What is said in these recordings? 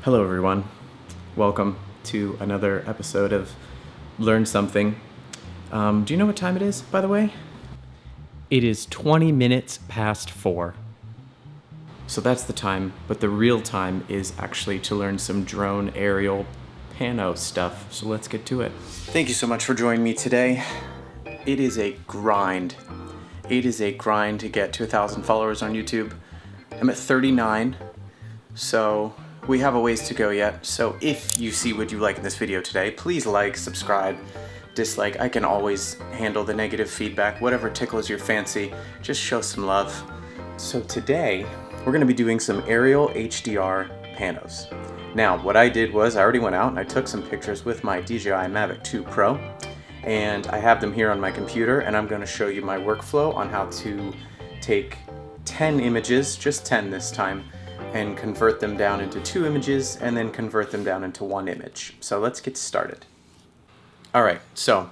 Hello everyone, welcome to another episode of Learn Something. Do you know what time it is, by the way? It is 20 minutes past 4. So that's the time, but the real time is actually to learn some drone aerial Panos stuff, so let's get to it. Thank you so much for joining me today. It is a grind. It is a grind to get to 1,000 followers on YouTube. I'm at 39, so we have a ways to go yet. So if you see what you like in this video today, please like, subscribe, dislike. I can always handle the negative feedback, whatever tickles your fancy, just show some love. So today, we're gonna be doing some aerial HDR panos. Now, what I did was I already went out and I took some pictures with my DJI Mavic 2 Pro, and I have them here on my computer, and I'm gonna show you my workflow on how to take 10 images, just 10 this time, and convert them down into 2 images and then convert them down into 1 image. So let's get started. Alright, so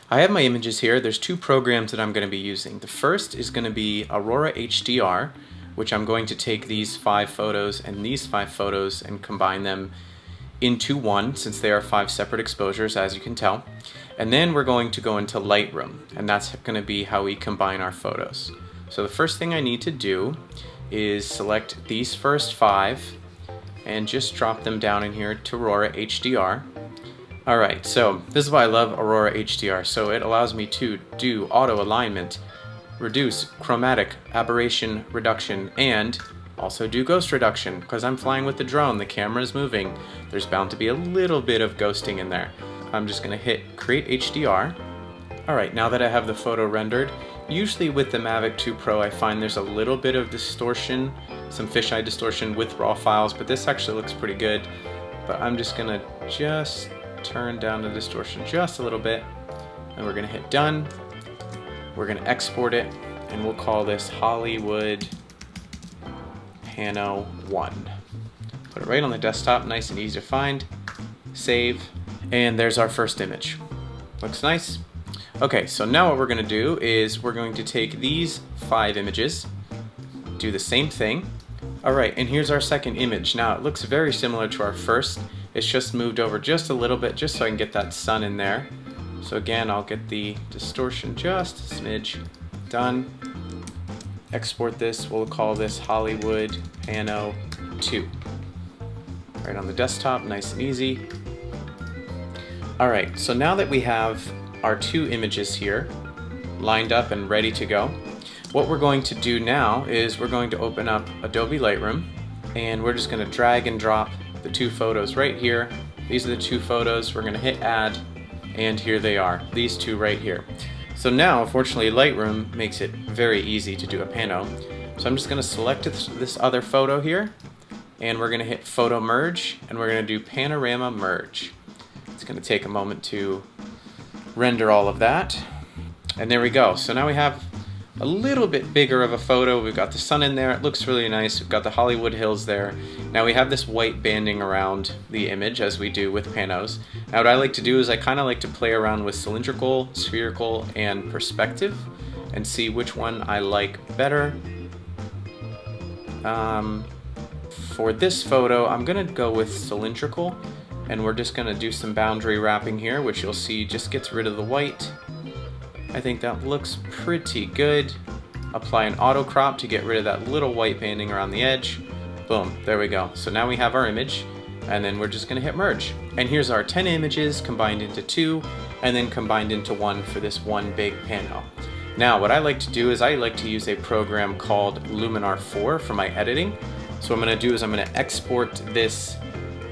I have my images here. There's 2 programs that I'm going to be using. The first is going to be Aurora HDR, which I'm going to take these 5 photos and these 5 photos and combine them into one, since they are 5 separate exposures, as you can tell. And then we're going to go into Lightroom, and that's going to be how we combine our photos. So the first thing I need to do is select these first 5 and just drop them down in here to Aurora HDR. Alright, so this is why I love Aurora HDR. So it allows me to do auto alignment, reduce chromatic aberration reduction, and also do ghost reduction. Because I'm flying with the drone, the camera is moving, there's bound to be a little bit of ghosting in there. I'm just going to hit Create HDR. Alright, now that I have the photo rendered, usually with the Mavic 2 Pro I find there's a little bit of distortion, some fisheye distortion with raw files, but this actually looks pretty good. But I'm just gonna turn down the distortion just a little bit, and we're gonna hit done. We're gonna export it, and we'll call this Hollywood Pano 1. Put it right on the desktop, nice and easy to find. Save, and there's our first image. Looks nice. Okay, so now what we're going to do is we're going to take these 5 images, do the same thing. Alright, and here's our second image. Now it looks very similar to our first. It's just moved over just a little bit, just so I can get that sun in there. So again, I'll get the distortion just a smidge. Done. Export this. We'll call this Hollywood Pano 2. Right on the desktop, nice and easy. Alright, so now that we have our 2 images here lined up and ready to go, what we're going to do now is we're going to open up Adobe Lightroom, and we're just going to drag and drop the 2 photos right here. These are the 2 photos. We're going to hit add, and here they are, these 2 right here. So now, fortunately, Lightroom makes it very easy to do a pano. So I'm just going to select this other photo here, and we're going to hit photo merge, and we're going to do panorama merge. It's going to take a moment to render all of that, and there we go. So now we have a little bit bigger of a photo. We've got the sun in there, it looks really nice. We've got the Hollywood Hills there. Now we have this white banding around the image, as we do with panos. Now what I like to do is I kind of like to play around with cylindrical, spherical, and perspective and see which one I like better. For this photo, I'm gonna go with cylindrical, and we're just going to do some boundary wrapping here, which you'll see just gets rid of the white. I think that looks pretty good. Apply an auto crop to get rid of that little white banding around the edge. Boom, there we go. So now we have our image, and then we're just going to hit merge. And here's our 10 images combined into 2, and then combined into 1 for this one big pano. Now what I like to do is I like to use a program called Luminar 4 for my editing. So what I'm going to do is I'm going to export this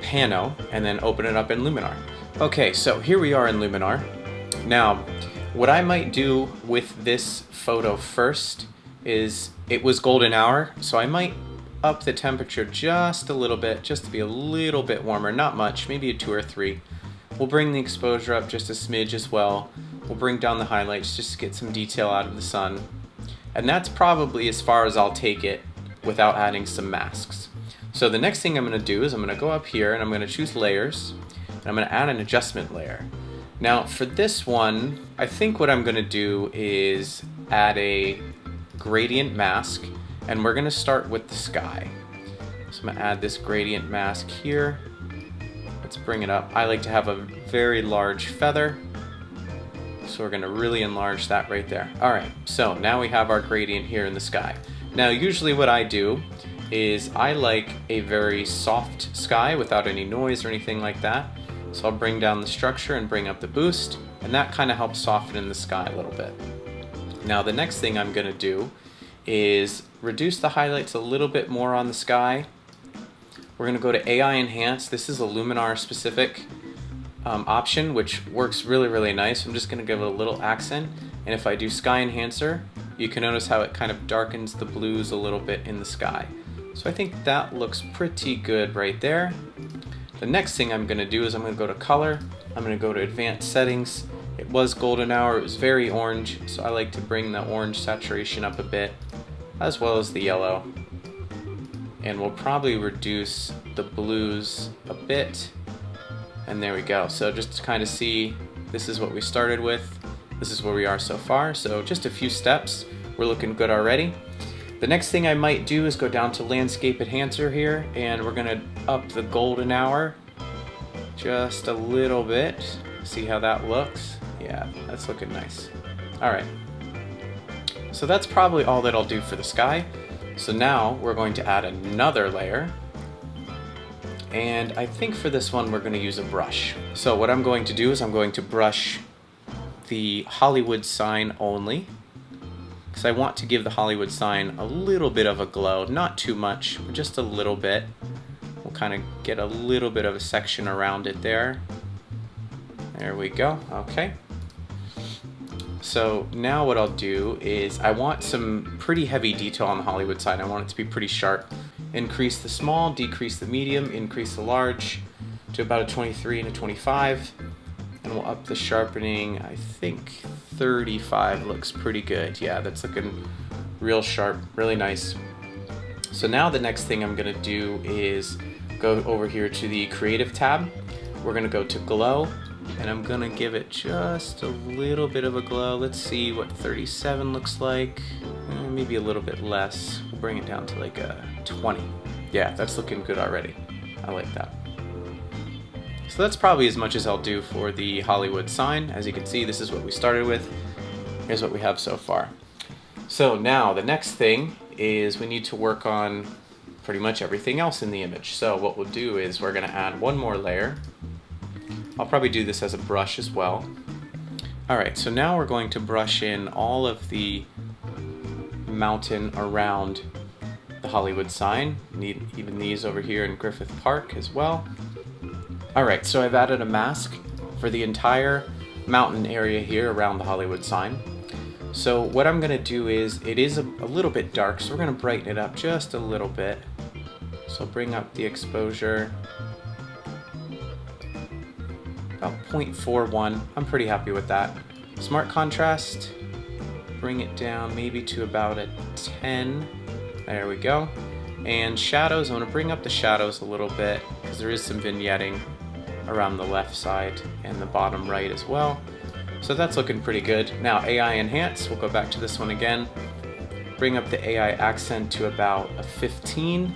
pano and then open it up in Luminar. Okay, so here we are in Luminar. Now, what I might do with this photo first is, it was golden hour, so I might up the temperature just a little bit, just to be a little bit warmer, not much, maybe a 2 or 3. We'll bring the exposure up just a smidge as well. We'll bring down the highlights just to get some detail out of the sun. And that's probably as far as I'll take it without adding some masks. So the next thing I'm going to do is I'm going to go up here and I'm going to choose layers, and I'm going to add an adjustment layer. Now for this one, I think what I'm going to do is add a gradient mask, and we're going to start with the sky. So I'm gonna add this gradient mask here. Let's bring it up. I like to have a very large feather, so we're gonna really enlarge that right there. All right, so now we have our gradient here in the sky. Now, usually what I do is I like a very soft sky without any noise or anything like that. So I'll bring down the structure and bring up the boost, and that kind of helps soften in the sky a little bit. Now, the next thing I'm gonna do is reduce the highlights a little bit more on the sky. We're gonna go to AI Enhance. This is a Luminar specific option, which works really, really nice. I'm just gonna give it a little accent. And if I do Sky Enhancer, you can notice how it kind of darkens the blues a little bit in the sky. So I think that looks pretty good right there. The next thing I'm gonna do is I'm gonna go to Color. I'm gonna go to Advanced Settings. It was golden hour, it was very orange, so I like to bring the orange saturation up a bit, as well as the yellow. And we'll probably reduce the blues a bit. And there we go. So just to kind of see, this is what we started with. This is where we are so far. So just a few steps. We're looking good already. The next thing I might do is go down to Landscape Enhancer here, and we're gonna up the golden hour just a little bit. See how that looks? Yeah, that's looking nice. All right. So that's probably all that I'll do for the sky. So now we're going to add another layer. And I think for this one, we're gonna use a brush. So what I'm going to do is I'm going to brush the Hollywood sign only, because I want to give the Hollywood sign a little bit of a glow, not too much, but just a little bit. We'll kind of get a little bit of a section around it there. There we go, okay. So now what I'll do is I want some pretty heavy detail on the Hollywood sign. I want it to be pretty sharp. Increase the small, decrease the medium, increase the large to about a 23 and a 25. And we'll up the sharpening, I think 35 looks pretty good. Yeah, that's looking real sharp, really nice. So now the next thing I'm gonna do is go over here to the Creative tab. We're gonna go to Glow, and I'm gonna give it just a little bit of a glow. Let's see what 37 looks like. Maybe a little bit less. We'll bring it down to like a 20. Yeah, that's looking good already. I like that. So that's probably as much as I'll do for the Hollywood sign. As you can see, this is what we started with. Here's what we have so far. So now the next thing is we need to work on pretty much everything else in the image. So what we'll do is we're gonna add one more layer. I'll probably do this as a brush as well. All right, so now we're going to brush in all of the mountain around the Hollywood sign. Need even these over here in Griffith Park as well. All right, so I've added a mask for the entire mountain area here around the Hollywood sign. So what I'm gonna do is, it is a little bit dark, so we're gonna brighten it up just a little bit. So bring up the exposure, about 0.41, I'm pretty happy with that. Smart contrast, bring it down maybe to about a 10, there we go. And shadows, I'm gonna bring up the shadows a little bit, because there is some vignetting around the left side and the bottom right as well. So that's looking pretty good. Now AI Enhance, we'll go back to this one again. Bring up the AI accent to about a 15.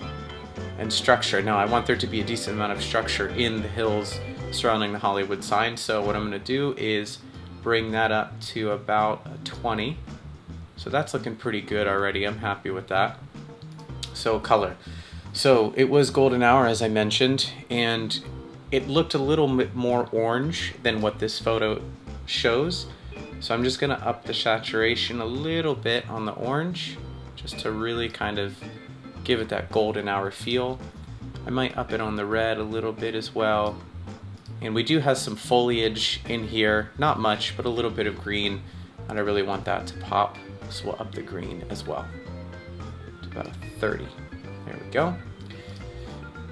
And structure, now I want there to be a decent amount of structure in the hills surrounding the Hollywood sign. So what I'm gonna do is bring that up to about a 20. So that's looking pretty good already, I'm happy with that. So color. So it was golden hour, as I mentioned, and it looked a little bit more orange than what this photo shows. So I'm just gonna up the saturation a little bit on the orange, just to really kind of give it that golden hour feel. I might up it on the red a little bit as well. And we do have some foliage in here, not much, but a little bit of green, and I really want that to pop, so we'll up the green as well to about a 30. There we go.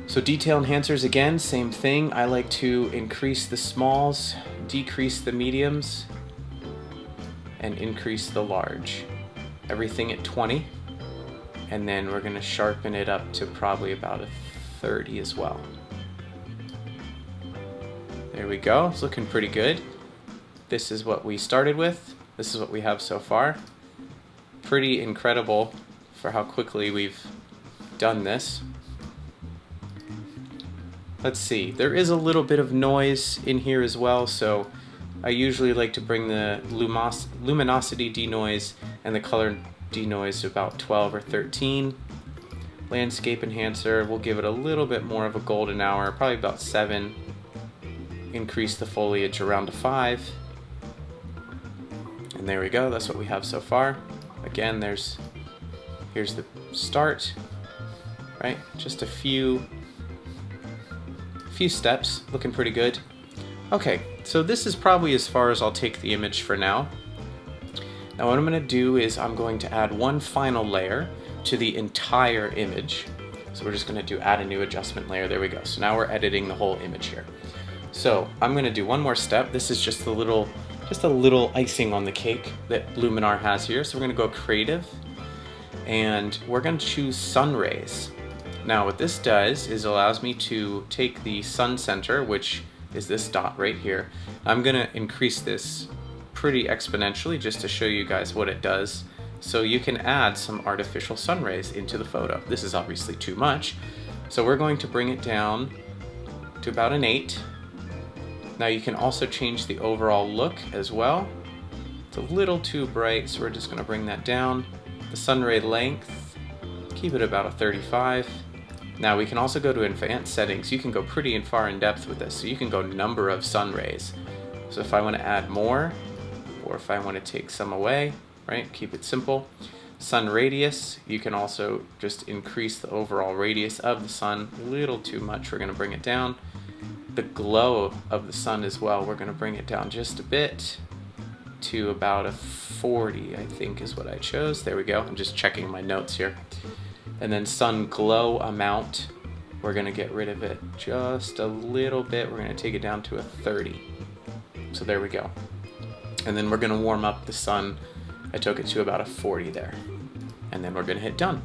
So detail enhancers, again, same thing. I like to increase the smalls, decrease the mediums, and increase the large. Everything at 20. And then we're gonna sharpen it up to probably about a 30 as well. There we go, it's looking pretty good. This is what we started with. This is what we have so far. Pretty incredible for how quickly we've done this. let's see, there is a little bit of noise in here as well, so I usually like to bring the luminosity denoise and the color denoise to about 12 or 13. Landscape enhancer, we'll give it a little bit more of a golden hour, probably about 7. Increase the foliage around to 5. And there we go, that's what we have so far. Again, here's the start, right? Just a few steps, looking pretty good. Okay, so this is probably as far as I'll take the image for now. Now what I'm gonna do is I'm going to add one final layer to the entire image. So we're just gonna add a new adjustment layer. There we go. So now we're editing the whole image here. So I'm gonna do one more step. This is just a little icing on the cake that Luminar has here. So we're gonna go creative and we're gonna choose sun rays. Now what this does is allows me to take the sun center, which is this dot right here. I'm gonna increase this pretty exponentially just to show you guys what it does. So you can add some artificial sun rays into the photo. This is obviously too much. So we're going to bring it down to about an 8. Now you can also change the overall look as well. It's a little too bright, so we're just gonna bring that down. The sun ray length, keep it about a 35. Now we can also go to advanced settings. You can go pretty far in depth with this. So you can go number of sun rays. So if I want to add more, or if I want to take some away, right? Keep it simple. Sun radius, you can also just increase the overall radius of the sun. A little too much, we're going to bring it down. The glow of the sun as well, we're going to bring it down just a bit to about a 40, I think is what I chose. There we go. I'm just checking my notes here. And then sun glow amount, we're gonna get rid of it just a little bit. We're gonna take it down to a 30. So there we go. And then we're gonna warm up the sun. I took it to about a 40 there. And then we're gonna hit done.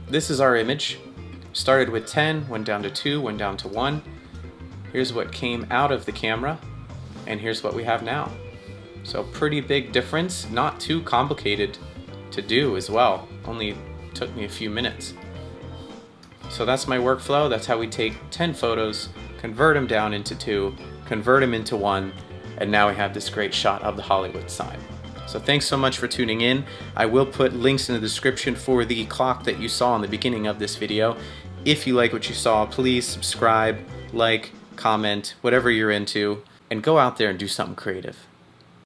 This is our image. Started with 10, went down to 2, went down to 1. Here's what came out of the camera, and here's what we have now. So pretty big difference, not too complicated to do as well. Only took me a few minutes. So that's my workflow. That's how we take 10 photos, convert them down into 2, convert them into 1, and now we have this great shot of the Hollywood sign. So thanks so much for tuning in. I will put links in the description for the clock that you saw in the beginning of this video. If you like what you saw, please subscribe, like, comment, whatever you're into, and go out there and do something creative.